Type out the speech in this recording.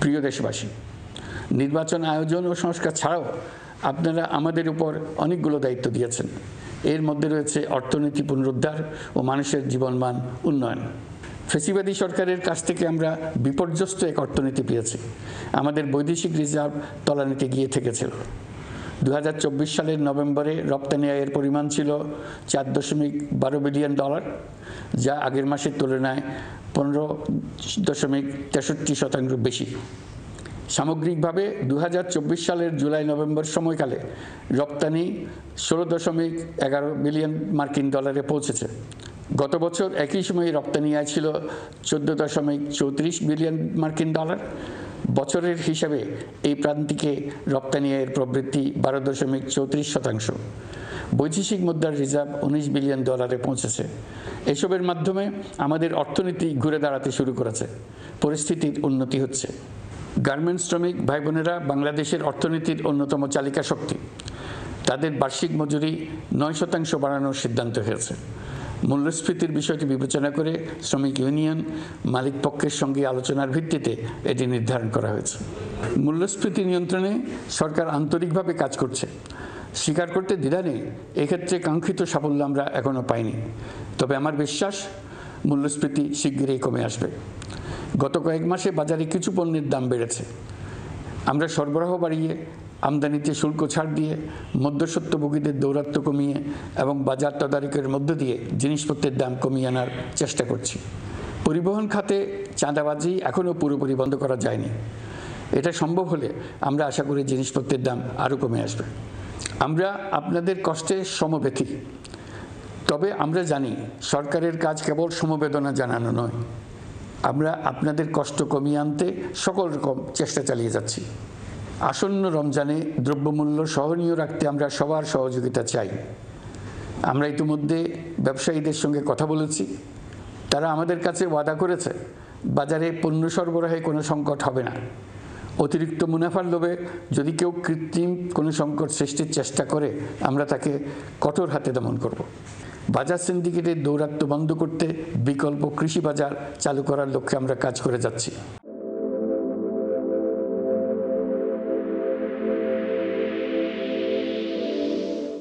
প্রিয় দেশবাসী, নির্বাচন আয়োজন ও সংস্কার ছাড়াও আপনারা আমাদের উপর অনেকগুলো দায়িত্ব দিয়েছেন। এর মধ্যে রয়েছে অর্থনীতি পুনরুদ্ধার ও মানুষের জীবনমান উন্নয়ন। ফ্যাসিবাদী সরকারের কাছ থেকে আমরা বিপর্যস্ত এক অর্থনীতি পেয়েছি। আমাদের বৈদেশিক রিজার্ভ তলানিতে গিয়ে ঠেকেছিল। 2024 সালের নভেম্বরে রপ্তানি আয়ের পরিমাণ ছিল $4.12 বিলিয়ন, যা আগের মাসের তুলনায় 15.63% বেশি। সামগ্রিকভাবে 2024 সালের জুলাই নভেম্বর সময়কালে রপ্তানি $16.11 বিলিয়ন মার্কিন ডলারে পৌঁছেছে। গত বছর একই সময়ে রপ্তানি আয় ছিল $14.34 বিলিয়ন মার্কিন ডলার। বছরের হিসাবে এই প্রান্তিকে রপ্তানি আয়ের প্রবৃদ্ধি 12.34%। বৈদেশিক মুদ্রার রিজার্ভ $19 বিলিয়ন পৌঁছেছে। এসবের মাধ্যমে আমাদের অর্থনীতি ঘুরে দাঁড়াতে শুরু করেছে। পরিস্থিতির উন্নতি হচ্ছে। গার্মেন্টস শ্রমিক ভাই বোনেরা বাংলাদেশের অর্থনীতির অন্যতম চালিকা শক্তি। তাদের বার্ষিক মজুরি 9% বাড়ানোর সিদ্ধান্ত হয়েছে। মূল্যস্ফীতির বিষয়টি বিবেচনা করে শ্রমিক ইউনিয়ন মালিক পক্ষের সঙ্গে আলোচনার ভিত্তিতে এটি নির্ধারণ করা হয়েছে। মূল্যস্ফীতি নিয়ন্ত্রণে সরকার আন্তরিকভাবে কাজ করছে। স্বীকার করতে দ্বিধা নেই, এক্ষেত্রে কাঙ্ক্ষিত সাফল্য আমরা এখনও পাইনি। তবে আমার বিশ্বাস মূল্যস্ফীতি শিগগিরই কমে আসবে। গত কয়েক মাসে বাজারে কিছু পণ্যের দাম বেড়েছে। আমরা সরবরাহ বাড়িয়ে, আমদানিতে শুল্ক ছাড় দিয়ে, মধ্যস্বত্বভোগীদের দৌরাত্ম্য কমিয়ে এবং বাজার তদারকির মধ্য দিয়ে জিনিসপত্রের দাম কমিয়ে আনার চেষ্টা করছি। পরিবহন খাতে চাঁদাবাজি এখনও পুরোপুরি বন্ধ করা যায়নি। এটা সম্ভব হলে আমরা আশা করি জিনিসপত্রের দাম আরও কমে আসবে। আমরা আপনাদের কষ্টে সমব্যথী। তবে আমরা জানি সরকারের কাজ কেবল সমবেদনা জানানো নয়। আমরা আপনাদের কষ্ট কমিয়ে আনতে সকল রকম চেষ্টা চালিয়ে যাচ্ছি। আসন্ন রমজানে দ্রব্যমূল্য সহনীয় রাখতে আমরা সবার সহযোগিতা চাই। আমরা ইতিমধ্যে ব্যবসায়ীদের সঙ্গে কথা বলেছি। তারা আমাদের কাছে ওয়াদা করেছে বাজারে পণ্য সরবরাহে কোনো সংকট হবে না। অতিরিক্ত মুনাফার লোভে যদি কেউ কৃত্রিম কোনো সংকট সৃষ্টির চেষ্টা করে আমরা তাকে কঠোর হাতে দমন করব। বাজার সিন্ডিকেটের দৌরাত্ম্য বন্ধ করতে বিকল্প কৃষি বাজার চালু করার লক্ষ্যে আমরা কাজ করে যাচ্ছি।